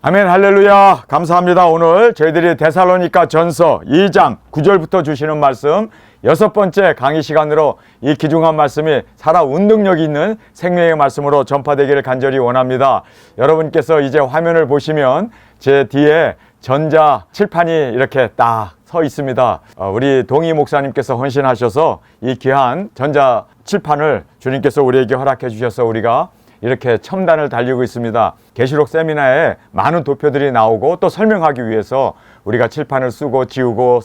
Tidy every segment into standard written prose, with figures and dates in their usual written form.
아멘, 할렐루야. 감사합니다. 오늘 저희들이 데살로니가 전서 2장 9절부터 주시는 말씀 6번째 강의 시간으로 이 귀중한 말씀이 살아 운동력 있는 생명의 말씀으로 전파되기를 간절히 원합니다. 여러분께서 이제 화면을 보시면 제 뒤에 전자 칠판이 이렇게 딱 서 있습니다. 우리 동희 목사님께서 헌신하셔서 이 귀한 전자 칠판을 주님께서 우리에게 허락해 주셔서 우리가 이렇게 첨단을 달리고 있습니다. 계시록 세미나에 많은 도표들이 나오고 또 설명하기 위해서 우리가 칠판을 쓰고 지우고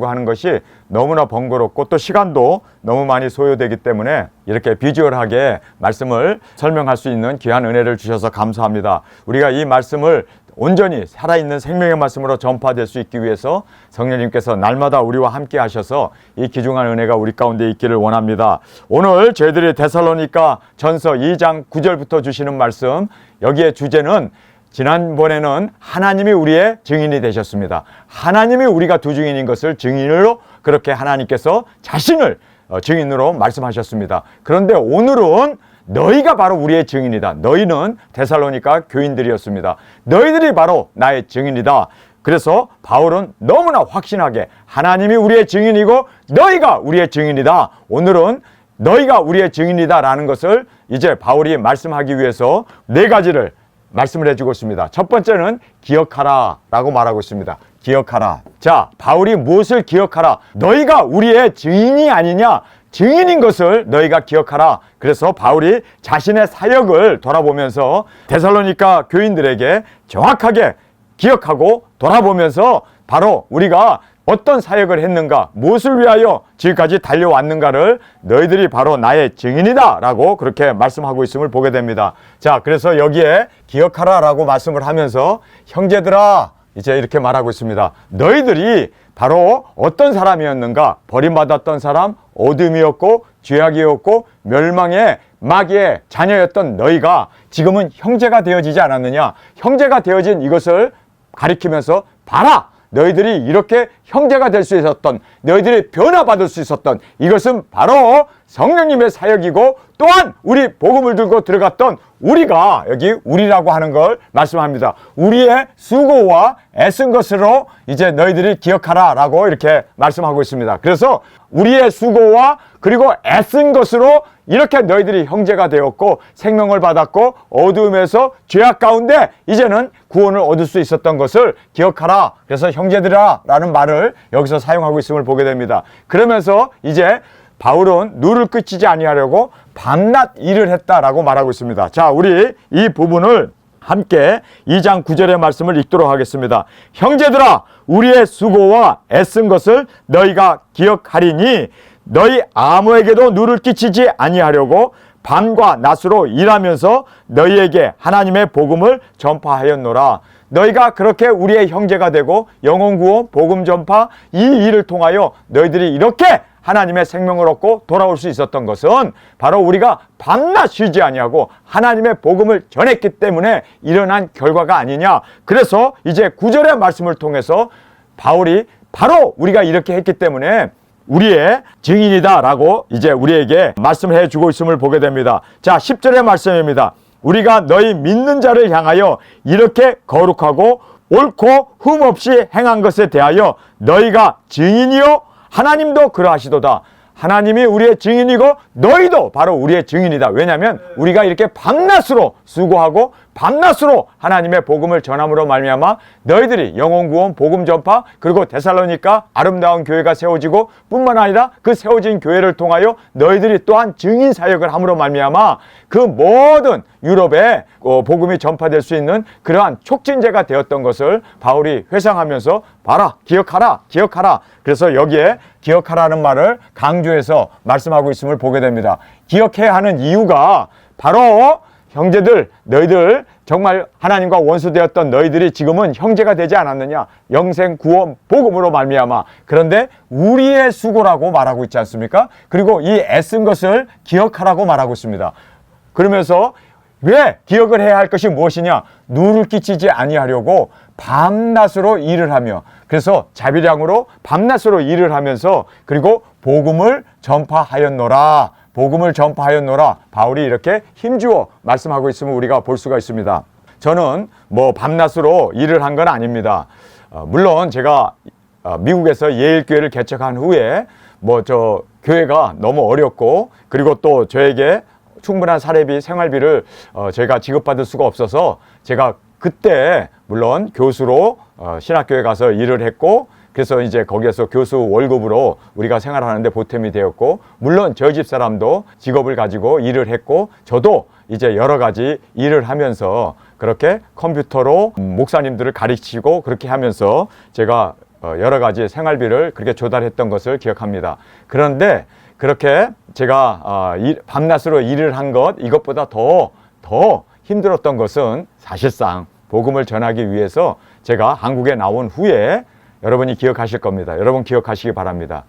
하는 것이 너무나 번거롭고 또 시간도 너무 많이 소요되기 때문에 이렇게 비주얼하게 말씀을 설명할 수 있는 귀한 은혜를 주셔서 감사합니다. 우리가 이 말씀을 온전히 살아있는 생명의 말씀으로 전파될 수 있기 위해서 성령님께서 날마다 우리와 함께 하셔서 이 귀중한 은혜가 우리 가운데 있기를 원합니다. 오늘 저희들이 데살로니가 전서 2장 9절부터 주시는 말씀, 여기에 주제는 지난번에는 하나님이 우리의 증인이 되셨습니다. 하나님이 우리가 두 증인인 것을 증인으로 그렇게 하나님께서 자신을 증인으로 말씀하셨습니다. 그런데 오늘은 너희가 바로 우리의 증인이다. 너희는 데살로니가 교인들이었습니다. 너희들이 바로 나의 증인이다. 그래서 바울은 너무나 확신하게 하나님이 우리의 증인이고 너희가 우리의 증인이다. 오늘은 너희가 우리의 증인이다 라는 것을 이제 바울이 말씀하기 위해서 네 가지를 말씀을 해주고 있습니다. 첫 번째는 기억하라 라고 말하고 있습니다. 기억하라. 자, 바울이 무엇을 기억하라? 너희가 우리의 증인이 아니냐? 증인인 것을 너희가 기억하라. 그래서 바울이 자신의 사역을 돌아보면서 데살로니가 교인들에게 정확하게 기억하고 돌아보면서 바로 우리가 어떤 사역을 했는가, 무엇을 위하여 지금까지 달려왔는가를 너희들이 바로 나의 증인이다 라고 그렇게 말씀하고 있음을 보게 됩니다. 자, 그래서 여기에 기억하라 라고 말씀을 하면서 형제들아 이제 이렇게 말하고 있습니다. 너희들이 바로 어떤 사람이었는가? 버림받았던 사람, 어둠이었고 죄악이었고 멸망의 마귀의 자녀였던 너희가 지금은 형제가 되어지지 않았느냐? 형제가 되어진 이것을 가리키면서 봐라! 너희들이 이렇게 형제가 될 수 있었던, 너희들이 변화받을 수 있었던 이것은 바로 성령님의 사역이고 또한 우리 복음을 들고 들어갔던 우리가, 여기 우리라고 하는 걸 말씀합니다. 우리의 수고와 애쓴 것으로 이제 너희들이 기억하라 라고 이렇게 말씀하고 있습니다. 그래서 우리의 수고와 그리고 애쓴 것으로 이렇게 너희들이 형제가 되었고 생명을 받았고 어두움에서 죄악 가운데 이제는 구원을 얻을 수 있었던 것을 기억하라. 그래서 형제들아 라는 말을 여기서 사용하고 있음을 보게 됩니다. 그러면서 이제 바울은 누를 끝이지 아니하려고 밤낮 일을 했다라고 말하고 있습니다. 자, 우리 이 부분을 함께 2장 9절의 말씀을 읽도록 하겠습니다. 형제들아, 우리의 수고와 애쓴 것을 너희가 기억하리니 너희 아무에게도 누를 끼치지 아니하려고 밤과 낮으로 일하면서 너희에게 하나님의 복음을 전파하였노라. 너희가 그렇게 우리의 형제가 되고 영혼구원, 복음 전파 이 일을 통하여 너희들이 이렇게 하나님의 생명을 얻고 돌아올 수 있었던 것은 바로 우리가 밤낮 쉬지 아니하고 하나님의 복음을 전했기 때문에 일어난 결과가 아니냐. 그래서 이제 9절의 말씀을 통해서 바울이 바로 우리가 이렇게 했기 때문에 우리의 증인이다 라고 이제 우리에게 말씀을 해주고 있음을 보게 됩니다. 자, 10절의 말씀입니다. 우리가 너희 믿는 자를 향하여 이렇게 거룩하고 옳고 흠없이 행한 것에 대하여 너희가 증인이요 하나님도 그러하시도다. 하나님이 우리의 증인이고 너희도 바로 우리의 증인이다. 왜냐하면 우리가 이렇게 밤낮으로 수고하고 밤낮으로 하나님의 복음을 전함으로 말미암아 너희들이 영혼구원, 복음 전파 그리고 데살로니가 아름다운 교회가 세워지고 뿐만 아니라 그 세워진 교회를 통하여 너희들이 또한 증인 사역을 함으로 말미암아 그 모든 유럽에 복음이 전파될 수 있는 그러한 촉진제가 되었던 것을 바울이 회상하면서 봐라, 기억하라, 기억하라. 그래서 여기에 기억하라는 말을 강조해서 말씀하고 있음을 보게 됩니다. 기억해야 하는 이유가 바로 형제들, 너희들 정말 하나님과 원수되었던 너희들이 지금은 형제가 되지 않았느냐? 영생, 구원, 복음으로 말미암아. 그런데 우리의 수고라고 말하고 있지 않습니까? 그리고 이 애쓴 것을 기억하라고 말하고 있습니다. 그러면서 왜 기억을 해야 할 것이 무엇이냐? 누를 끼치지 아니하려고 밤낮으로 일을 하며, 그래서 자비량으로 밤낮으로 일을 하면서 그리고 복음을 전파하였노라. 복음을 전파하였노라. 바울이 이렇게 힘주어 말씀하고 있음을 우리가 볼 수가 있습니다. 저는 뭐 밤낮으로 일을 한 건 아닙니다. 물론 제가 미국에서 예일교회를 개척한 후에 뭐 저 교회가 너무 어렵고 그리고 또 저에게 충분한 사례비, 생활비를 제가 지급받을 수가 없어서 제가 그때 물론 교수로 신학교에 가서 일을 했고 그래서 이제 거기에서 교수 월급으로 우리가 생활하는데 보탬이 되었고 물론 저희 집 사람도 직업을 가지고 일을 했고 저도 이제 여러 가지 일을 하면서 그렇게 컴퓨터로 목사님들을 가르치고 그렇게 하면서 제가 여러 가지 생활비를 그렇게 조달했던 것을 기억합니다. 그런데 그렇게 제가 밤낮으로 일을 한 이것보다 더 힘들었던 것은 사실상 복음을 전하기 위해서 제가 한국에 나온 후에 여러분이 기억하실 겁니다. 여러분 기억하시기 바랍니다.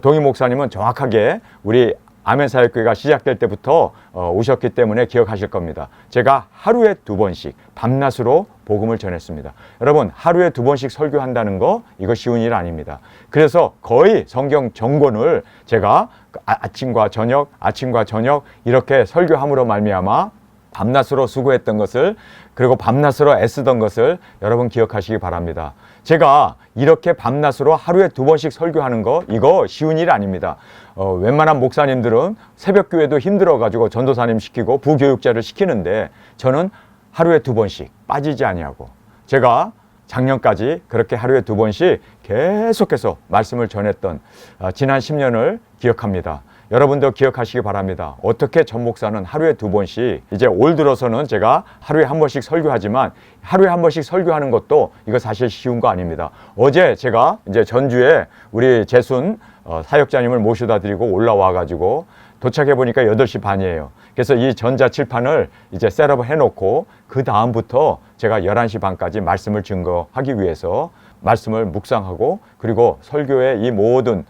동희 목사님은 정확하게 우리 아멘사역교회가 시작될 때부터 오셨기 때문에 기억하실 겁니다. 제가 하루에 2번씩 밤낮으로 복음을 전했습니다. 여러분 하루에 2번씩 설교한다는 거 이거 쉬운 일 아닙니다. 그래서 거의 성경 전권을 제가 아침과 저녁 이렇게 설교함으로 말미암아 밤낮으로 수고했던 것을 그리고 밤낮으로 애쓰던 것을 여러분 기억하시기 바랍니다. 제가 이렇게 밤낮으로 하루에 2번씩 설교하는 거 이거 쉬운 일 아닙니다. 웬만한 목사님들은 새벽교회도 힘들어가지고 전도사님 시키고 부교육자를 시키는데 저는 하루에 2번씩 빠지지 아니하고 제가 작년까지 그렇게 하루에 2번씩 계속해서 말씀을 전했던 지난 10년을 기억합니다. 여러분도 기억하시기 바랍니다. 어떻게 전 목사는 하루에 2번씩 이제 올 들어서는 제가 하루에 1번씩 설교하지만 하루에 1번씩 설교하는 것도 이거 사실 쉬운 거 아닙니다. 어제 제가 이제 전주에 우리 재순 사역자님을 모셔다 드리고 올라와 가지고 도착해 보니까 8시 반이에요. 그래서 이 전자칠판을 이제 셋업을 해놓고 그 다음부터 제가 11시 반까지 말씀을 증거하기 위해서 말씀을 묵상하고 그리고 설교의 이 모든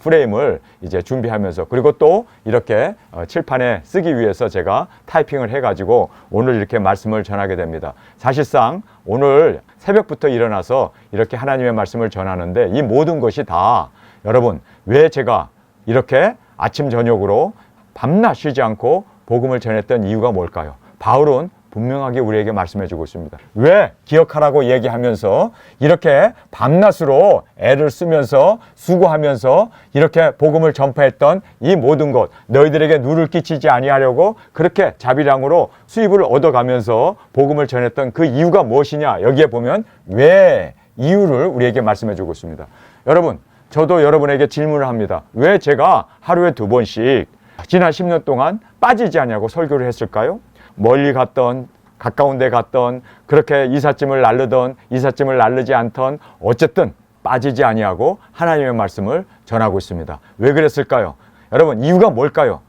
프레임을 이제 준비하면서 그리고 또 이렇게 칠판에 쓰기 위해서 제가 타이핑을 해가지고 오늘 이렇게 말씀을 전하게 됩니다. 사실상 오늘 새벽부터 일어나서 이렇게 하나님의 말씀을 전하는데 이 모든 것이 다 여러분 왜 제가 이렇게 아침 저녁으로 밤낮 쉬지 않고 복음을 전했던 이유가 뭘까요? 바울은 분명하게 우리에게 말씀해 주고 있습니다. 왜 기억하라고 얘기하면서 이렇게 밤낮으로 애를 쓰면서 수고하면서 이렇게 복음을 전파했던 이 모든 것 너희들에게 누를 끼치지 아니하려고 그렇게 자비량으로 수입을 얻어가면서 복음을 전했던 그 이유가 무엇이냐 여기에 보면 왜 이유를 우리에게 말씀해 주고 있습니다. 여러분 저도 여러분에게 질문을 합니다. 왜 제가 하루에 2번씩 지난 10년 동안 빠지지 않냐고 설교를 했을까요? 멀리 갔던 가까운 데 갔던 그렇게 이삿짐을 나르던 이삿짐을 나르지 않던 어쨌든 빠지지 아니하고 하나님의 말씀을 전하고 있습니다. 왜 그랬을까요? 여러분 이유가 뭘까요?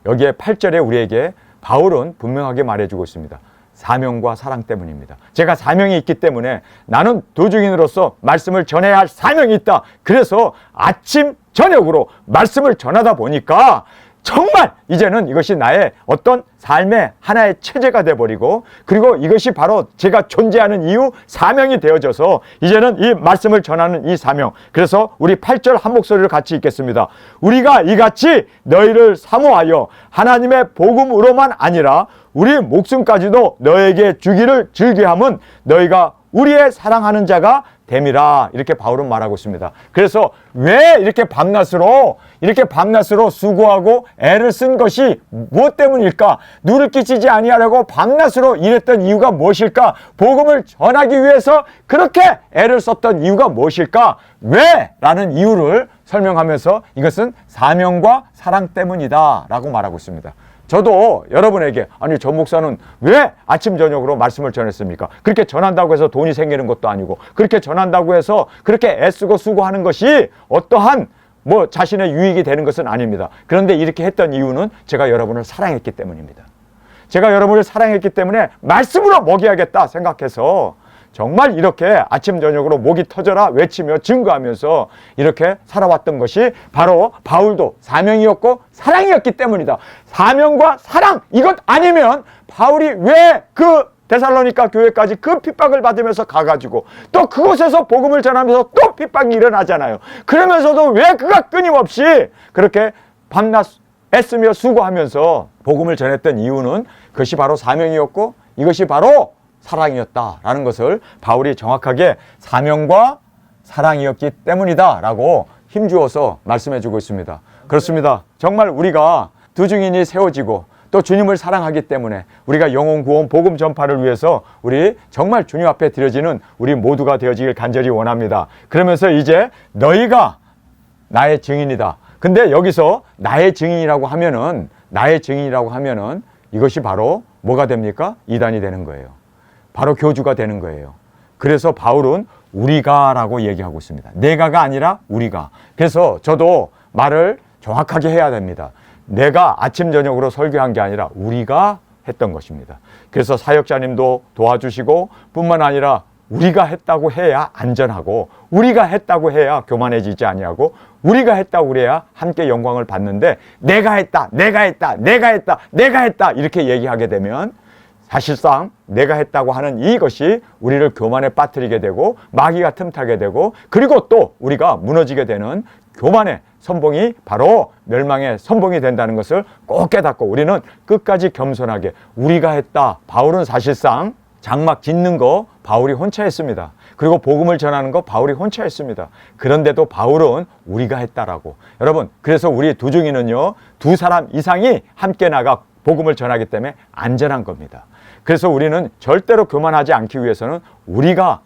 여기에 8절에 우리에게 바울은 분명하게 말해주고 있습니다. 사명과 사랑 때문입니다. 제가 사명이 있기 때문에 나는 도중인으로서 말씀을 전해야 할 사명이 있다. 그래서 아침 저녁으로 말씀을 전하다 보니까 정말 이제는 이것이 나의 어떤 삶의 하나의 체제가 돼버리고 그리고 이것이 바로 제가 존재하는 이유 사명이 되어져서 이제는 이 말씀을 전하는 이 사명 그래서 우리 8절 한 목소리를 같이 읽겠습니다. 우리가 이같이 너희를 사모하여 하나님의 복음으로만 아니라 우리 목숨까지도 너에게 주기를 즐겨함은 너희가 우리의 사랑하는 자가 됨이라 이렇게 바울은 말하고 있습니다. 그래서 왜 이렇게 밤낮으로 수고하고 애를 쓴 것이 무엇 때문일까? 누를 끼치지 아니하려고 밤낮으로 일했던 이유가 무엇일까? 복음을 전하기 위해서 그렇게 애를 썼던 이유가 무엇일까? 왜? 라는 이유를 설명하면서 이것은 사명과 사랑 때문이다 라고 말하고 있습니다. 저도 여러분에게 아니 전 목사는 왜 아침 저녁으로 말씀을 전했습니까? 그렇게 전한다고 해서 돈이 생기는 것도 아니고 그렇게 전한다고 해서 그렇게 애쓰고 수고하는 것이 어떠한 뭐 자신의 유익이 되는 것은 아닙니다. 그런데 이렇게 했던 이유는 제가 여러분을 사랑했기 때문입니다. 제가 여러분을 사랑했기 때문에 말씀으로 먹여야겠다 생각해서 정말 이렇게 아침 저녁으로 목이 터져라 외치며 증거하면서 이렇게 살아왔던 것이 바로 바울도 사명이었고 사랑이었기 때문이다. 사명과 사랑 이것 아니면 바울이 왜 그 데살로니가 교회까지 그 핍박을 받으면서 가가지고 또 그곳에서 복음을 전하면서 또 핍박이 일어나잖아요. 그러면서도 왜 그가 끊임없이 그렇게 밤낮 애쓰며 수고하면서 복음을 전했던 이유는 그것이 바로 사명이었고 이것이 바로 사랑이었다라는 것을 바울이 정확하게 사명과 사랑이었기 때문이다라고 힘주어서 말씀해주고 있습니다. 그렇습니다. 정말 우리가 두 증인이 세워지고 또 주님을 사랑하기 때문에 우리가 영혼 구원 복음 전파를 위해서 우리 정말 주님 앞에 드려지는 우리 모두가 되어지길 간절히 원합니다. 그러면서 이제 너희가 나의 증인이다. 근데 여기서 나의 증인이라고 하면은 이것이 바로 뭐가 됩니까? 이단이 되는 거예요. 바로 교주가 되는 거예요. 그래서 바울은 우리가라고 얘기하고 있습니다. 내가가 아니라 우리가. 그래서 저도 말을 정확하게 해야 됩니다. 내가 아침 저녁으로 설교한 게 아니라 우리가 했던 것입니다. 그래서 사역자님도 도와주시고 뿐만 아니라 우리가 했다고 해야 안전하고 우리가 했다고 해야 교만해지지 아니하고 우리가 했다고 그래야 함께 영광을 받는데 내가 했다 이렇게 얘기하게 되면 사실상 내가 했다고 하는 이것이 우리를 교만에 빠뜨리게 되고 마귀가 틈타게 되고 그리고 또 우리가 무너지게 되는 교만의 선봉이 바로 멸망의 선봉이 된다는 것을 꼭 깨닫고 우리는 끝까지 겸손하게 우리가 했다. 바울은 사실상 장막 짓는 거 바울이 혼자 했습니다. 그리고 복음을 전하는 거 바울이 혼자 했습니다. 그런데도 바울은 우리가 했다라고. 여러분, 그래서 우리 두 증인은요, 두 사람 이상이 함께 나가 복음을 전하기 때문에 안전한 겁니다. 그래서 우리는 절대로 교만하지 않기 위해서는 우리가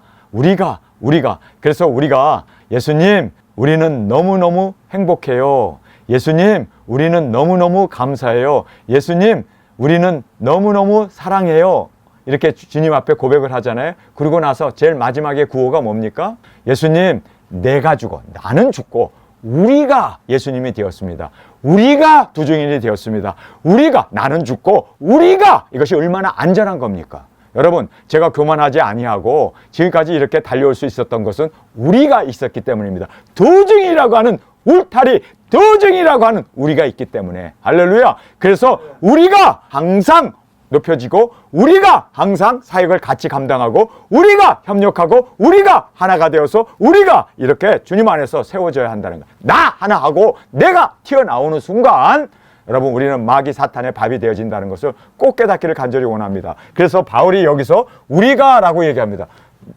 그래서 우리가 예수님 우리는 너무너무 행복해요. 예수님 우리는 너무너무 감사해요. 예수님 우리는 너무너무 사랑해요. 이렇게 주님 앞에 고백을 하잖아요. 그러고 나서 제일 마지막에 구호가 뭡니까? 예수님 내가 죽어 나는 죽고 우리가 예수님이 되었습니다. 우리가 두 증인이 되었습니다. 우리가 나는 죽고 우리가 이것이 얼마나 안전한 겁니까? 여러분 제가 교만하지 아니하고 지금까지 이렇게 달려올 수 있었던 것은 우리가 있었기 때문입니다. 두 증인이라고 하는 울타리 두 증인이라고 하는 우리가 있기 때문에 할렐루야. 그래서 우리가 항상 높여지고 우리가 항상 사역을 같이 감당하고 우리가 협력하고 우리가 하나가 되어서 우리가 이렇게 주님 안에서 세워져야 한다는 거예요. 나 하나 하고 내가 튀어나오는 순간 여러분 우리는 마귀 사탄의 밥이 되어진다는 것을 꼭 깨닫기를 간절히 원합니다. 그래서 바울이 여기서 우리가라고 얘기합니다.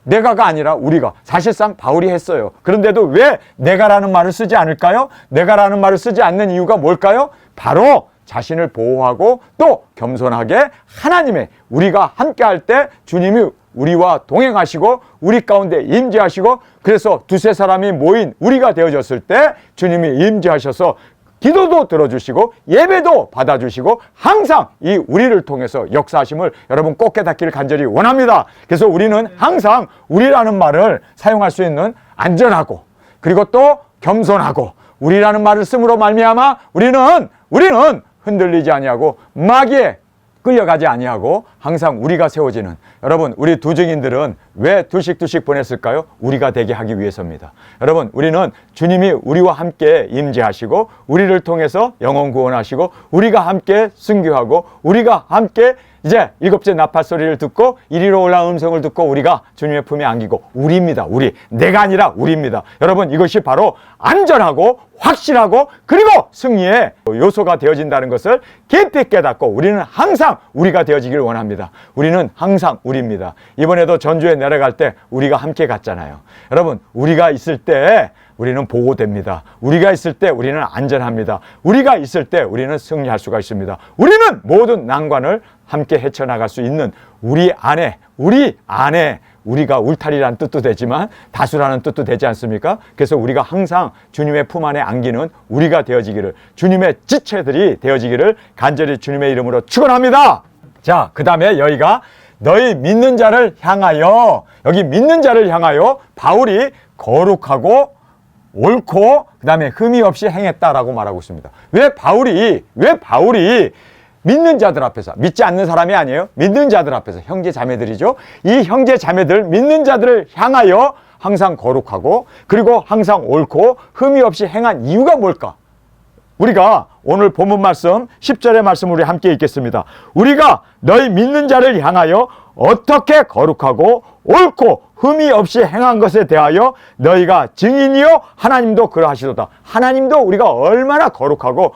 내가가 아니라 우리가. 사실상 바울이 했어요. 그런데도 왜 내가라는 말을 쓰지 않을까요? 내가라는 말을 쓰지 않는 이유가 뭘까요? 바로 자신을 보호하고 또 겸손하게 하나님의 우리가 함께 할 때 주님이 우리와 동행하시고 우리 가운데 임재하시고 그래서 두세 사람이 모인 우리가 되어졌을 때 주님이 임재하셔서 기도도 들어주시고 예배도 받아주시고 항상 이 우리를 통해서 역사하심을 여러분 꼭 깨닫기를 간절히 원합니다. 그래서 우리는 항상 우리라는 말을 사용할 수 있는 안전하고 그리고 또 겸손하고 우리라는 말을 씀으로 말미암아 우리는 흔들리지 아니하고 마귀에 끌려가지 아니하고 항상 우리가 세워지는 여러분 우리 두 증인들은 왜 둘씩 보냈을까요? 우리가 되게 하기 위해서입니다. 여러분 우리는 주님이 우리와 함께 임재하시고 우리를 통해서 영혼 구원하시고 우리가 함께 순교하고 우리가 함께 이제 일곱째 나팔 소리를 듣고 이리로 올라온 음성을 듣고 우리가 주님의 품에 안기고 우리입니다. 우리. 내가 아니라 우리입니다. 여러분 이것이 바로 안전하고 확실하고 그리고 승리의 요소가 되어진다는 것을 깊이 깨닫고 우리는 항상 우리가 되어지길 원합니다. 우리는 항상 우리입니다. 이번에도 전주에 내려갈 때 우리가 함께 갔잖아요. 여러분 우리가 있을 때 우리는 보호됩니다. 우리가 있을 때 우리는 안전합니다. 우리가 있을 때 우리는 승리할 수가 있습니다. 우리는 모든 난관을 함께 헤쳐나갈 수 있는 우리 안에 우리가 울타리라는 뜻도 되지만 다수라는 뜻도 되지 않습니까? 그래서 우리가 항상 주님의 품 안에 안기는 우리가 되어지기를 주님의 지체들이 되어지기를 간절히 주님의 이름으로 축원합니다. 자, 그 다음에 여기가 너희 믿는 자를 향하여 여기 믿는 자를 향하여 바울이 거룩하고 옳고 그 다음에 흠이 없이 행했다라고 말하고 있습니다. 왜 바울이 믿는 자들 앞에서 믿지 않는 사람이 아니에요. 믿는 자들 앞에서 형제 자매들이죠. 이 형제 자매들 믿는 자들을 향하여 항상 거룩하고 그리고 항상 옳고 흠이 없이 행한 이유가 뭘까? 우리가 오늘 본문 말씀 10절의 말씀 우리 함께 읽겠습니다. 우리가 너희 믿는 자를 향하여 어떻게 거룩하고 옳고 흠이 없이 행한 것에 대하여 너희가 증인이요 하나님도 그러하시도다. 하나님도 우리가 얼마나 거룩하고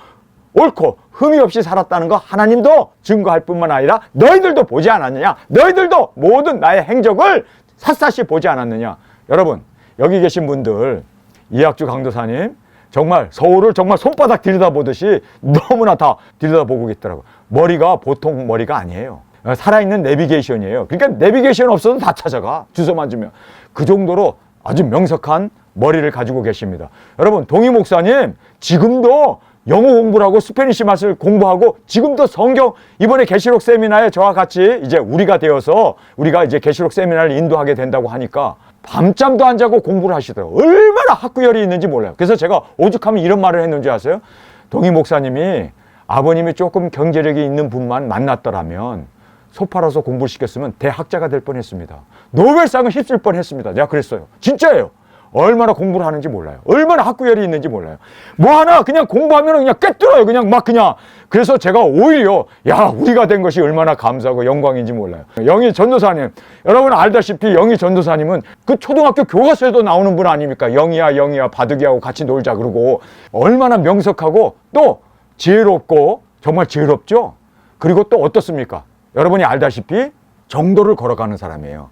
옳고 흠이 없이 살았다는 거 하나님도 증거할 뿐만 아니라 너희들도 보지 않았느냐? 너희들도 모든 나의 행적을 샅샅이 보지 않았느냐? 여러분, 여기 계신 분들, 이학주 강도사님, 정말 서울을 정말 손바닥 들여다보듯이 너무나 다 들여다보고 있더라고요. 머리가 보통 머리가 아니에요. 살아있는 내비게이션이에요. 그러니까 내비게이션 없어도 다 찾아가. 주소만 주면. 그 정도로 아주 명석한 머리를 가지고 계십니다. 여러분, 동희 목사님 지금도 영어 공부를 하고 스페니시 맛을 공부하고 지금도 성경, 이번에 계시록 세미나에 저와 같이 이제 우리가 되어서 우리가 이제 계시록 세미나를 인도하게 된다고 하니까 밤잠도 안 자고 공부를 하시더라고요. 얼마나 학구열이 있는지 몰라요. 그래서 제가 오죽하면 이런 말을 했는지 아세요? 동희 목사님이 아버님이 조금 경제력이 있는 분만 만났더라면 소 팔아서 공부를 시켰으면 대학자가 될 뻔했습니다. 노벨상을 휩쓸 뻔했습니다. 내가 그랬어요. 진짜예요. 얼마나 공부를 하는지 몰라요. 얼마나 학구열이 있는지 몰라요. 뭐 하나 그냥 공부하면 그냥 꿰뚫어요. 그냥 막 그냥. 그래서 제가 오히려 야, 우리가 된 것이 얼마나 감사하고 영광인지 몰라요. 영희 전도사님, 여러분 알다시피 영희 전도사님은 그 초등학교 교과서에도 나오는 분 아닙니까? 영희야 바둑이하고 같이 놀자 그러고 얼마나 명석하고 또 지혜롭고 정말 지혜롭죠. 그리고 또 어떻습니까? 여러분이 알다시피 정도를 걸어가는 사람이에요.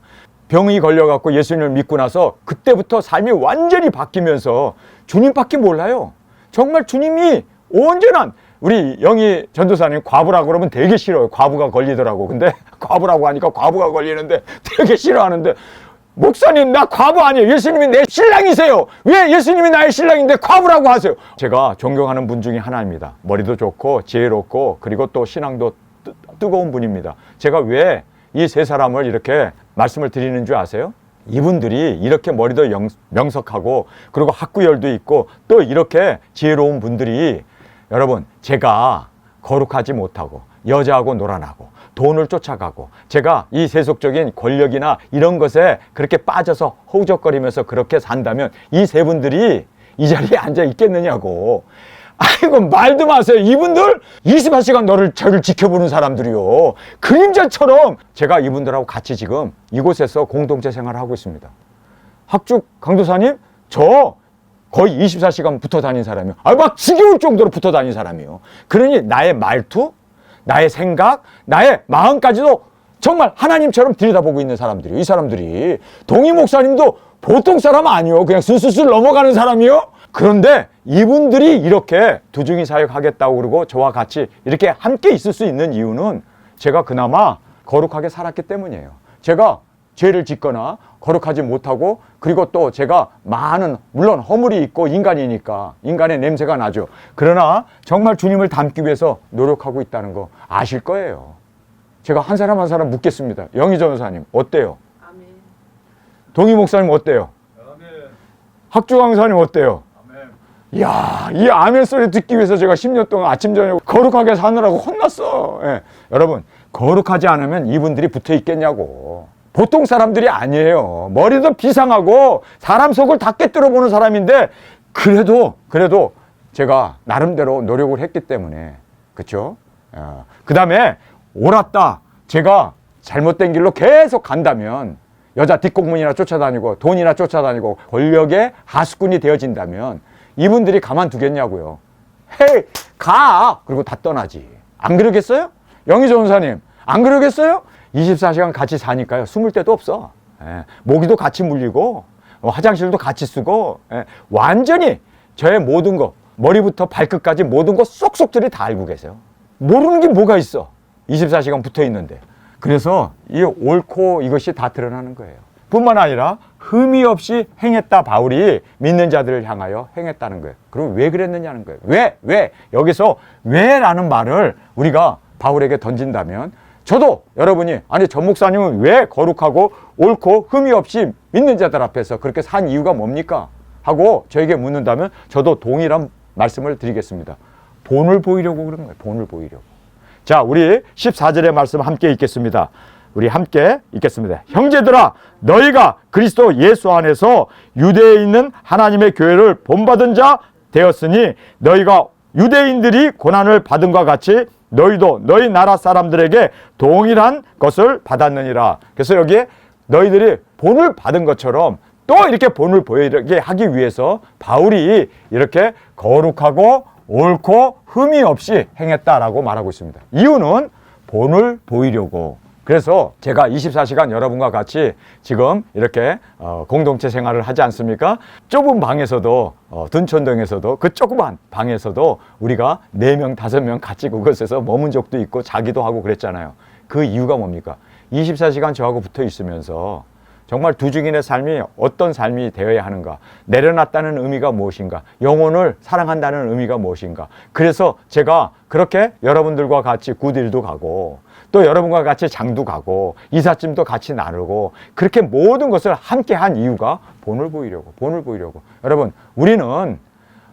병이 걸려갖고 예수님을 믿고 나서 그때부터 삶이 완전히 바뀌면서 주님밖에 몰라요. 정말 주님이 온전한, 우리 영희 전도사님 과부라고 그러면 되게 싫어요. 과부가 걸리더라고. 근데 과부라고 하니까 과부가 걸리는데 되게 싫어하는데, 목사님 나 과부 아니에요. 예수님이 내 신랑이세요. 왜 예수님이 나의 신랑인데 과부라고 하세요? 제가 존경하는 분 중에 하나입니다. 머리도 좋고 지혜롭고 그리고 또 신앙도 뜨거운 분입니다. 제가 왜 이 세 사람을 이렇게 말씀을 드리는 줄 아세요? 이분들이 이렇게 머리도 명석하고 그리고 학구열도 있고 또 이렇게 지혜로운 분들이, 여러분, 제가 거룩하지 못하고 여자하고 놀아나고 돈을 쫓아가고 제가 이 세속적인 권력이나 이런 것에 그렇게 빠져서 허우적거리면서 그렇게 산다면 이 세 분들이 이 자리에 앉아 있겠느냐고. 아이고, 말도 마세요. 이분들 24시간 저를 지켜보는 사람들이요. 그림자처럼 제가 이분들하고 같이 지금 이곳에서 공동체 생활을 하고 있습니다. 학죽 강도사님, 저 거의 24시간 붙어 다닌 사람이요. 막 지겨울 정도로 붙어 다닌 사람이요. 그러니 나의 말투, 나의 생각, 나의 마음까지도 정말 하나님처럼 들여다보고 있는 사람들이요. 이 사람들이. 동희 목사님도 보통 사람 아니요. 그냥 술술술 넘어가는 사람이요. 그런데 이분들이 이렇게 두중이 사역하겠다고 그러고 저와 같이 이렇게 함께 있을 수 있는 이유는 제가 그나마 거룩하게 살았기 때문이에요. 제가 죄를 짓거나 거룩하지 못하고 그리고 또 제가 많은, 물론 허물이 있고 인간이니까 인간의 냄새가 나죠. 그러나 정말 주님을 닮기 위해서 노력하고 있다는 거 아실 거예요. 제가 한 사람 한 사람 묻겠습니다. 영희 전도사님 어때요? 아멘. 동희 목사님 어때요? 아멘. 학주 강사님 어때요? 이야, 이 아멘 소리 듣기 위해서 제가 10년 동안 아침 저녁 거룩하게 사느라고 혼났어. 예. 여러분, 거룩하지 않으면 이분들이 붙어 있겠냐고. 보통 사람들이 아니에요. 머리도 비상하고 사람 속을 다 꿰뚫어 보는 사람인데 그래도 제가 나름대로 노력을 했기 때문에, 그렇죠? 그 다음에 옳았다, 제가 잘못된 길로 계속 간다면, 여자 뒷공문이나 쫓아다니고 돈이나 쫓아다니고 권력의 하수꾼이 되어진다면 이분들이 가만두겠냐고요. 헤이, 가! 그리고 다 떠나지. 안 그러겠어요? 영희 전사님, 안 그러겠어요? 24시간 같이 사니까요. 숨을 데도 없어. 모기도 같이 물리고 화장실도 같이 쓰고 완전히 저의 모든 거, 머리부터 발끝까지 모든 거 쏙쏙들이 다 알고 계세요. 모르는 게 뭐가 있어. 24시간 붙어 있는데. 그래서 이 옳고 이것이 다 드러나는 거예요. 뿐만 아니라 흠이 없이 행했다, 바울이 믿는 자들을 향하여 행했다는 거예요. 그럼 왜 그랬느냐는 거예요. 왜? 여기서 왜라는 말을 우리가 바울에게 던진다면, 저도 여러분이, 아니 전 목사님은 왜 거룩하고 옳고 흠이 없이 믿는 자들 앞에서 그렇게 산 이유가 뭡니까? 하고 저에게 묻는다면 저도 동일한 말씀을 드리겠습니다. 본을 보이려고 그런 거예요. 본을 보이려고. 자, 우리 14절의 말씀 함께 읽겠습니다. 우리 함께 읽겠습니다. 형제들아, 너희가 그리스도 예수 안에서 유대에 있는 하나님의 교회를 본받은 자 되었으니 너희가 유대인들이 고난을 받은 것 같이 너희도 너희 나라 사람들에게 동일한 것을 받았느니라. 그래서 여기에 너희들이 본을 받은 것처럼 또 이렇게 본을 보이게 하기 위해서 바울이 이렇게 거룩하고 옳고 흠이 없이 행했다라고 말하고 있습니다. 이유는 본을 보이려고. 그래서 제가 24시간 여러분과 같이 지금 이렇게 공동체 생활을 하지 않습니까? 좁은 방에서도 둔촌동에서도 그 조그만 방에서도 우리가 4명, 5명 같이 그곳에서 머문 적도 있고 자기도 하고 그랬잖아요. 그 이유가 뭡니까? 24시간 저하고 붙어 있으면서 정말 두 증인의 삶이 어떤 삶이 되어야 하는가, 내려놨다는 의미가 무엇인가, 영혼을 사랑한다는 의미가 무엇인가. 그래서 제가 그렇게 여러분들과 같이 굿일도 가고 또 여러분과 같이 장도 가고 이삿짐도 같이 나누고 그렇게 모든 것을 함께 한 이유가 본을 보이려고. 여러분, 우리는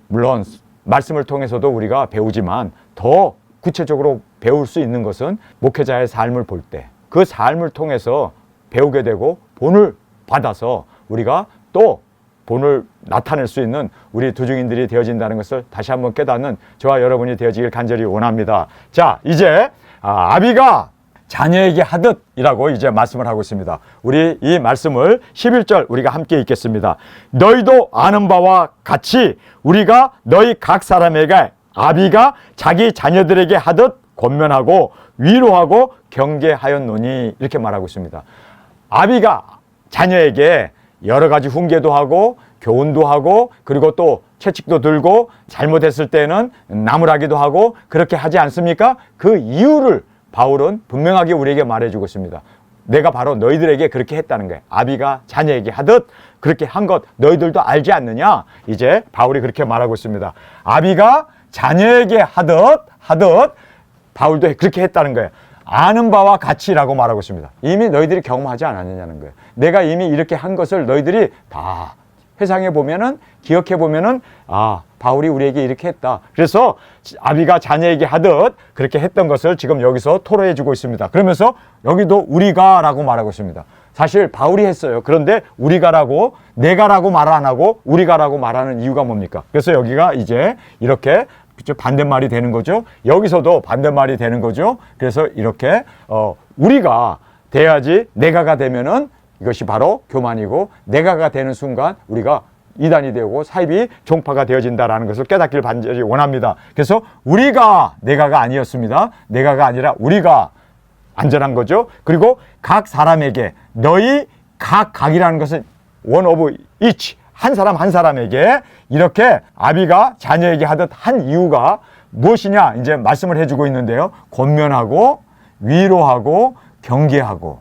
물론 말씀을 통해서도 우리가 배우지만 더 구체적으로 배울 수 있는 것은 목회자의 삶을 볼 때 그 삶을 통해서 배우게 되고 본을 받아서 우리가 또 본을 나타낼 수 있는 우리 두 증인들이 되어진다는 것을 다시 한번 깨닫는 저와 여러분이 되어지길 간절히 원합니다. 자, 이제 아비가 자녀에게 하듯이라고 이제 말씀을 하고 있습니다. 우리 이 말씀을 11절 우리가 함께 읽겠습니다. 너희도 아는 바와 같이 우리가 너희 각 사람에게 아비가 자기 자녀들에게 하듯 권면하고 위로하고 경계하였노니, 이렇게 말하고 있습니다. 아비가 자녀에게 여러 가지 훈계도 하고 교훈도 하고 그리고 또 채찍도 들고 잘못했을 때는 나무라기도 하고 그렇게 하지 않습니까? 그 이유를 바울은 분명하게 우리에게 말해주고 있습니다. 내가 바로 너희들에게 그렇게 했다는 거예요. 아비가 자녀에게 하듯 그렇게 한 것 너희들도 알지 않느냐? 이제 바울이 그렇게 말하고 있습니다. 아비가 자녀에게 하듯 바울도 그렇게 했다는 거예요. 아는 바와 같이라고 말하고 있습니다. 이미 너희들이 경험하지 않았느냐는 거예요. 내가 이미 이렇게 한 것을 너희들이 다 회상해 보면은, 기억해 보면은, 바울이 우리에게 이렇게 했다. 그래서 아비가 자녀에게 하듯 그렇게 했던 것을 지금 여기서 토로해 주고 있습니다. 그러면서 여기도 우리가라고 말하고 있습니다. 사실 바울이 했어요. 그런데 우리가라고, 내가라고 말 안 하고 우리가라고 말하는 이유가 뭡니까? 그래서 여기가 이제 이렇게 반대말이 되는 거죠. 여기서도 반대말이 되는 거죠. 그래서 이렇게 우리가 돼야지 내가가 되면은 이것이 바로 교만이고, 내가가 되는 순간 우리가 이단이 되고 사입이 종파가 되어진다라는 것을 깨닫기를 간절히 원합니다. 그래서 우리가 내가가 아니었습니다. 내가가 아니라 우리가 안전한 거죠. 그리고 각 사람에게, 너희 각이라는 것은 one of each, 한 사람 한 사람에게 이렇게 아비가 자녀에게 하듯 한 이유가 무엇이냐 이제 말씀을 해주고 있는데요. 권면하고 위로하고 경계하고.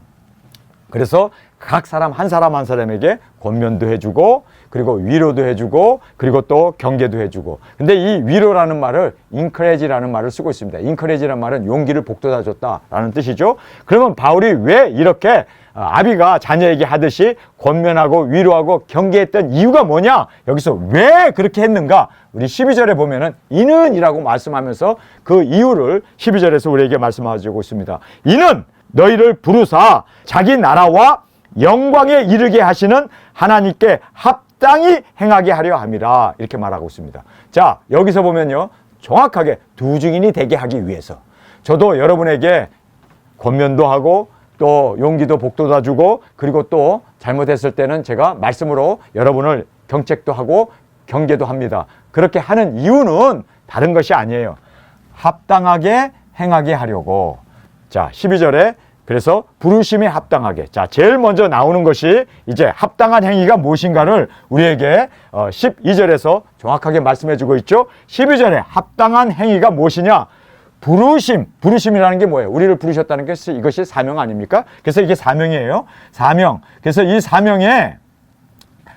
그래서 각 사람 한 사람에게 권면도 해주고 그리고 위로도 해주고 그리고 또 경계도 해주고. 근데 이 위로라는 말을 encourage라는 말을 쓰고 있습니다. encourage라는 말은 용기를 북돋아 줬다라는 뜻이죠. 그러면 바울이 왜 이렇게 아비가 자녀에게 하듯이 권면하고 위로하고 경계했던 이유가 뭐냐? 여기서 왜 그렇게 했는가? 우리 12절에 보면은 이는 이라고 말씀하면서 그 이유를 12절에서 우리에게 말씀하고 있습니다. 이는 너희를 부르사 자기 나라와 영광에 이르게 하시는 하나님께 합당히 행하게 하려 함이라, 이렇게 말하고 있습니다. 자, 여기서 보면요, 정확하게 두 증인이 되게 하기 위해서 저도 여러분에게 권면도 하고 또 용기도 북돋아 주고 그리고 또 잘못했을 때는 제가 말씀으로 여러분을 경책도 하고 경계도 합니다. 그렇게 하는 이유는 다른 것이 아니에요. 합당하게 행하게 하려고. 자, 12절에 그래서 부르심에 합당하게. 자, 제일 먼저 나오는 것이 이제 합당한 행위가 무엇인가를 우리에게 12절에서 정확하게 말씀해 주고 있죠. 12절에 합당한 행위가 무엇이냐? 부르심이라는 게 뭐예요? 우리를 부르셨다는 게 이것이 사명 아닙니까? 그래서 이게 사명이에요. 사명. 그래서 이 사명에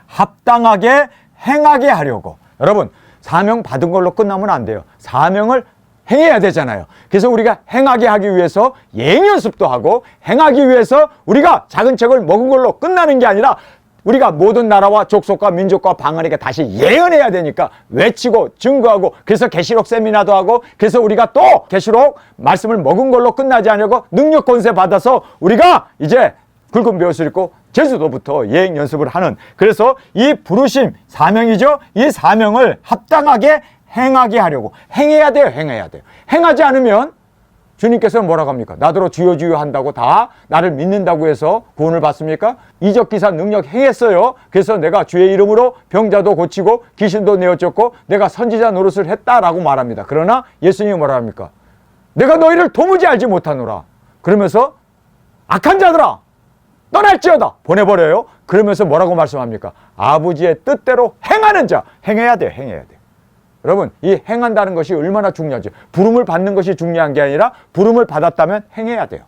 합당하게 행하게 하려고. 여러분, 사명 받은 걸로 끝나면 안 돼요. 사명을 행해야 되잖아요. 그래서 우리가 행하게 하기 위해서 예행 연습도 하고 행하기 위해서 우리가 작은 책을 먹은 걸로 끝나는 게 아니라 우리가 모든 나라와 족속과 민족과 방언에게 다시 예언해야 되니까 외치고 증거하고, 그래서 계시록 세미나도 하고, 그래서 우리가 또 계시록 말씀을 먹은 걸로 끝나지 않고 능력 권세 받아서 우리가 이제 굵은 벼슬 입고 제주도부터 예행 연습을 하는, 그래서 이 부르심 사명이죠. 이 사명을 합당하게 행하게 하려고. 행해야 돼요. 행하지 않으면 주님께서는 뭐라고 합니까? 나더러 주여 주여 한다고 다 나를 믿는다고 해서 구원을 받습니까? 이적기사 능력 행했어요. 그래서 내가 주의 이름으로 병자도 고치고 귀신도 내어쫓고 내가 선지자 노릇을 했다라고 말합니다. 그러나 예수님이 뭐라 합니까? 내가 너희를 도무지 알지 못하노라. 그러면서 악한 자들아 떠날지어다 보내버려요. 그러면서 뭐라고 말씀합니까? 아버지의 뜻대로 행하는 자. 행해야 돼요. 행해야 돼요. 여러분, 이 행한다는 것이 얼마나 중요하죠. 부름을 받는 것이 중요한 게 아니라 부름을 받았다면 행해야 돼요.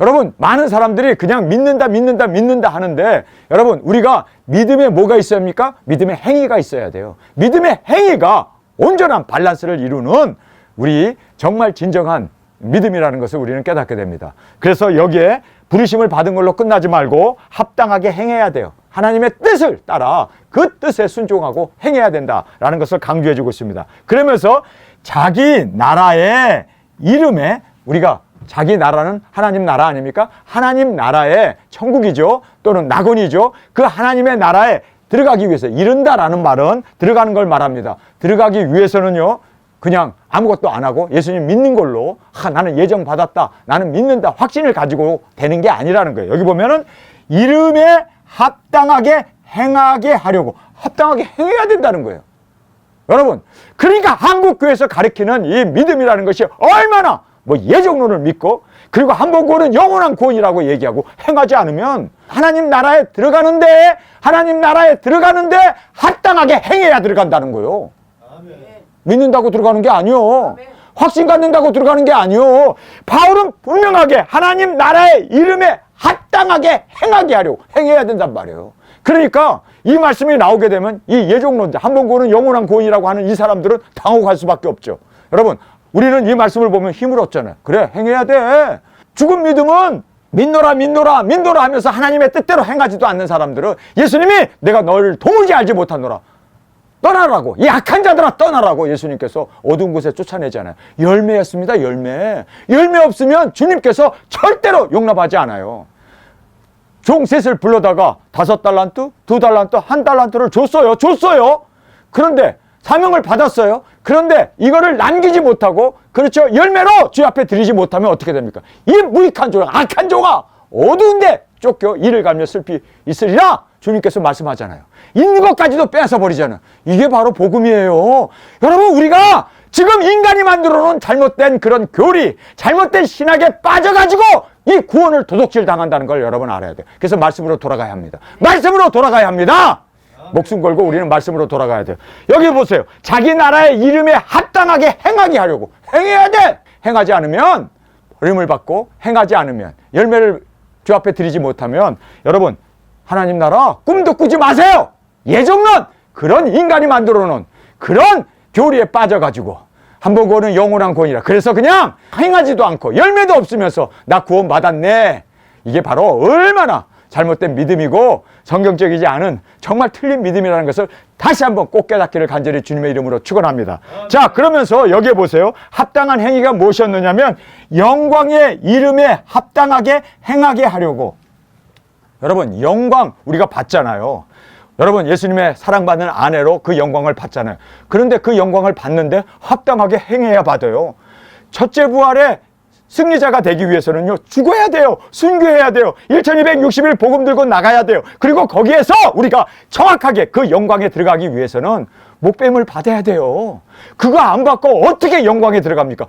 여러분, 많은 사람들이 그냥 믿는다 하는데, 여러분, 우리가 믿음에 뭐가 있어야 합니까? 믿음에 행위가 있어야 돼요. 믿음의 행위가 온전한 밸런스를 이루는 우리 정말 진정한 믿음이라는 것을 우리는 깨닫게 됩니다. 그래서 여기에 부르심을 받은 걸로 끝나지 말고 합당하게 행해야 돼요. 하나님의 뜻을 따라 그 뜻에 순종하고 행해야 된다라는 것을 강조해 주고 있습니다. 그러면서 자기 나라의 이름에, 우리가 자기 나라는 하나님 나라 아닙니까? 하나님 나라의 천국이죠. 또는 낙원이죠. 그 하나님의 나라에 들어가기 위해서, 이른다라는 말은 들어가는 걸 말합니다. 들어가기 위해서는요, 그냥 아무것도 안 하고 예수님 믿는 걸로, 나는 예정 받았다, 나는 믿는다, 확신을 가지고 되는 게 아니라는 거예요. 여기 보면은 이름에 합당하게 행하게 하려고, 합당하게 행해야 된다는 거예요. 여러분, 그러니까 한국교회에서 가르치는 이 믿음이라는 것이 얼마나 예정론을 믿고, 그리고 한 번 구원은 영원한 구원이라고 얘기하고, 행하지 않으면 하나님 나라에 들어가는데 합당하게 행해야 들어간다는 거예요. 믿는다고 들어가는 게 아니요. 확신 갖는다고 들어가는 게 아니요. 바울은 분명하게 하나님 나라의 이름에 합당하게 행하게 하려고, 행해야 된단 말이에요. 그러니까 이 말씀이 나오게 되면 이 예종론자, 한 번 구원은 영원한 구원이라고 하는 이 사람들은 당혹할 수밖에 없죠. 여러분, 우리는 이 말씀을 보면 힘을 얻잖아요. 그래, 행해야 돼. 죽은 믿음은 믿노라 하면서 하나님의 뜻대로 행하지도 않는 사람들은 예수님이 내가 너를 도무지 알지 못하노라, 떠나라고, 이 악한 자들아 떠나라고 예수님께서 어두운 곳에 쫓아내잖아요. 열매였습니다. 열매 없으면 주님께서 절대로 용납하지 않아요. 종 셋을 불러다가 5달란트, 2달란트, 1달란트를 줬어요. 그런데 사명을 받았어요. 그런데 이거를 남기지 못하고, 그렇죠, 열매로 주 앞에 드리지 못하면 어떻게 됩니까? 이 무익한 종아, 악한 종아, 어두운데 쫓겨 이를 갈며 슬피 있으리라 주님께서 말씀하잖아요. 있는 것까지도 뺏어 버리잖아요. 이게 바로 복음이에요. 여러분, 우리가 지금 인간이 만들어 놓은 잘못된 그런 교리, 잘못된 신학에 빠져가지고 이 구원을 도둑질 당한다는 걸 여러분 알아야 돼요. 그래서 말씀으로 돌아가야 합니다. 말씀으로 돌아가야 합니다. 목숨 걸고 우리는 말씀으로 돌아가야 돼요. 여기 보세요. 자기 나라의 이름에 합당하게 행하게 하려고, 행해야 돼. 행하지 않으면 버림을 받고, 행하지 않으면 열매를 주 앞에 드리지 못하면, 여러분, 하나님 나라 꿈도 꾸지 마세요. 예정론, 그런 인간이 만들어 놓은 그런 교리에 빠져가지고 한 번 구원은 영원한 구원이라, 그래서 그냥 행하지도 않고 열매도 없으면서 나 구원 받았네. 이게 바로 얼마나 잘못된 믿음이고 성경적이지 않은 정말 틀린 믿음이라는 것을 다시 한번 꼭 깨닫기를 간절히 주님의 이름으로 축원합니다. 자, 그러면서 여기에 보세요. 합당한 행위가 무엇이었느냐면 영광의 이름에 합당하게 행하게 하려고. 여러분, 영광 우리가 받잖아요. 여러분, 예수님의 사랑받는 아내로 그 영광을 받잖아요. 그런데 그 영광을 받는데 합당하게 행해야 받아요. 첫째 부활의 승리자가 되기 위해서는요, 죽어야 돼요. 순교해야 돼요. 1260일 복음 들고 나가야 돼요. 그리고 거기에서 우리가 정확하게 그 영광에 들어가기 위해서는 목뱀을 받아야 돼요. 그거 안 받고 어떻게 영광에 들어갑니까?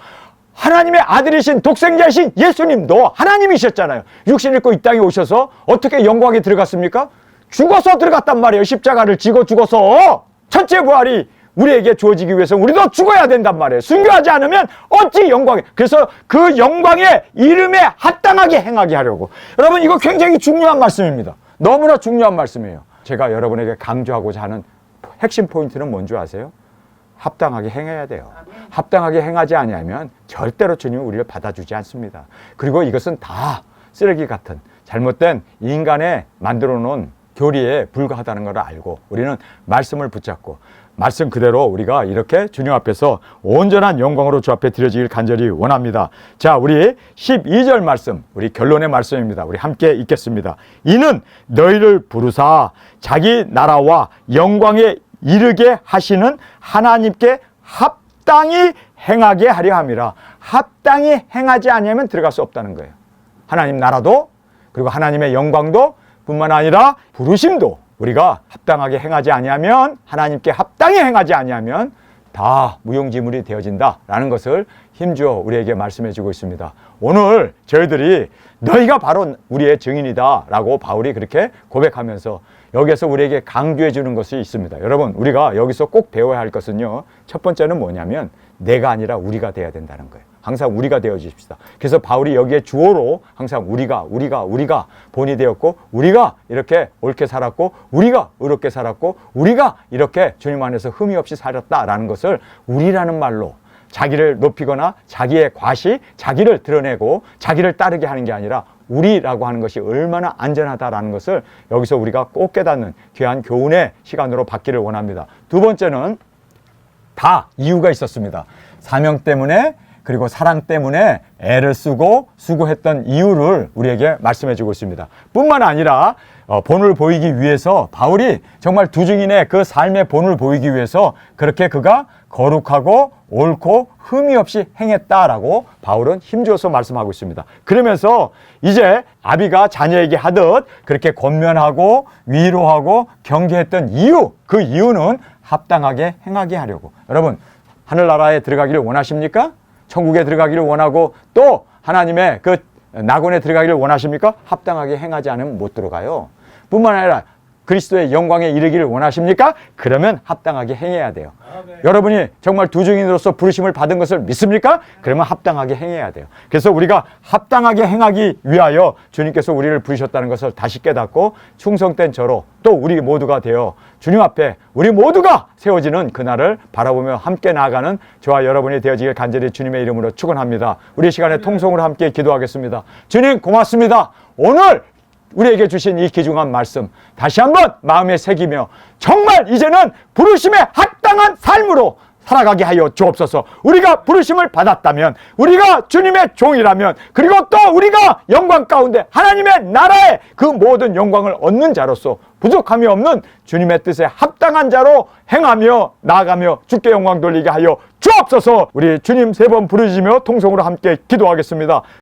하나님의 아들이신 독생자이신 예수님도 하나님이셨잖아요. 육신 입고 이 땅에 오셔서 어떻게 영광에 들어갔습니까? 죽어서 들어갔단 말이에요. 십자가를 지고 죽어서. 첫째 부활이 우리에게 주어지기 위해서 우리도 죽어야 된단 말이에요. 순교하지 않으면 어찌 영광에. 그래서 그 영광의 이름에 합당하게 행하게 하려고. 여러분, 이거 굉장히 중요한 말씀입니다. 너무나 중요한 말씀이에요. 제가 여러분에게 강조하고자 하는 핵심 포인트는 뭔지 아세요? 합당하게 행해야 돼요. 합당하게 행하지 아니하면 절대로 주님은 우리를 받아주지 않습니다. 그리고 이것은 다 쓰레기 같은 잘못된 인간의 만들어 놓은 교리에 불과하다는 걸 알고 우리는 말씀을 붙잡고 말씀 그대로 우리가 이렇게 주님 앞에서 온전한 영광으로 주 앞에 드려지길 간절히 원합니다. 자, 우리 12절 말씀, 우리 결론의 말씀입니다. 우리 함께 읽겠습니다. 이는 너희를 부르사 자기 나라와 영광에 이르게 하시는 하나님께 합당히 행하게 하려 함이라. 합당히 행하지 아니하면 들어갈 수 없다는 거예요. 하나님 나라도 그리고 하나님의 영광도 뿐만 아니라 부르심도 우리가 합당하게 행하지 아니하면, 하나님께 합당히 행하지 아니하면 다 무용지물이 되어진다라는 것을 힘주어 우리에게 말씀해 주고 있습니다. 오늘 저희들이 너희가 바로 우리의 증인이다 라고 바울이 그렇게 고백하면서 여기에서 우리에게 강조해 주는 것이 있습니다. 여러분, 우리가 여기서 꼭 배워야 할 것은요, 첫 번째는 뭐냐면 내가 아니라 우리가 돼야 된다는 거예요. 항상 우리가 되어 주십시다. 그래서 바울이 여기에 주어로 항상 우리가 본이 되었고, 우리가 이렇게 옳게 살았고, 우리가 의롭게 살았고, 우리가 이렇게 주님 안에서 흠이 없이 살았다라는 것을 우리라는 말로 자기를 높이거나 자기의 과시, 자기를 드러내고 자기를 따르게 하는 게 아니라 우리라고 하는 것이 얼마나 안전하다라는 것을 여기서 우리가 꼭 깨닫는 귀한 교훈의 시간으로 받기를 원합니다. 두 번째는 다 이유가 있었습니다. 사명 때문에 그리고 사랑 때문에 애를 쓰고 수고했던 이유를 우리에게 말씀해 주고 있습니다. 뿐만 아니라 본을 보이기 위해서 바울이 정말 두 증인의 그 삶의 본을 보이기 위해서 그렇게 그가 거룩하고 옳고 흠이 없이 행했다라고 바울은 힘주어서 말씀하고 있습니다. 그러면서 이제 아비가 자녀에게 하듯 그렇게 권면하고 위로하고 경계했던 이유, 그 이유는 합당하게 행하게 하려고. 여러분, 하늘나라에 들어가기를 원하십니까? 천국에 들어가기를 원하고 또 하나님의 그 낙원에 들어가기를 원하십니까? 합당하게 행하지 않으면 못 들어가요. 뿐만 아니라 그리스도의 영광에 이르기를 원하십니까? 그러면 합당하게 행해야 돼요. 여러분이 정말 두 증인으로서 부르심을 받은 것을 믿습니까? 그러면 합당하게 행해야 돼요. 그래서 우리가 합당하게 행하기 위하여 주님께서 우리를 부르셨다는 것을 다시 깨닫고 충성된 저로 또 우리 모두가 되어 주님 앞에 우리 모두가 세워지는 그날을 바라보며 함께 나아가는 저와 여러분이 되어지길 간절히 주님의 이름으로 축원합니다. 우리 시간에 통성으로 함께 기도하겠습니다. 주님 고맙습니다. 오늘 우리에게 주신 이 귀중한 말씀 다시 한번 마음에 새기며 정말 이제는 부르심에 합당한 삶으로 살아가게 하여 주옵소서. 우리가 부르심을 받았다면, 우리가 주님의 종이라면, 그리고 또 우리가 영광 가운데 하나님의 나라의 그 모든 영광을 얻는 자로서 부족함이 없는 주님의 뜻에 합당한 자로 행하며 나아가며 주께 영광 돌리게 하여 주옵소서. 우리 주님 세 번 부르짖으며 통성으로 함께 기도하겠습니다.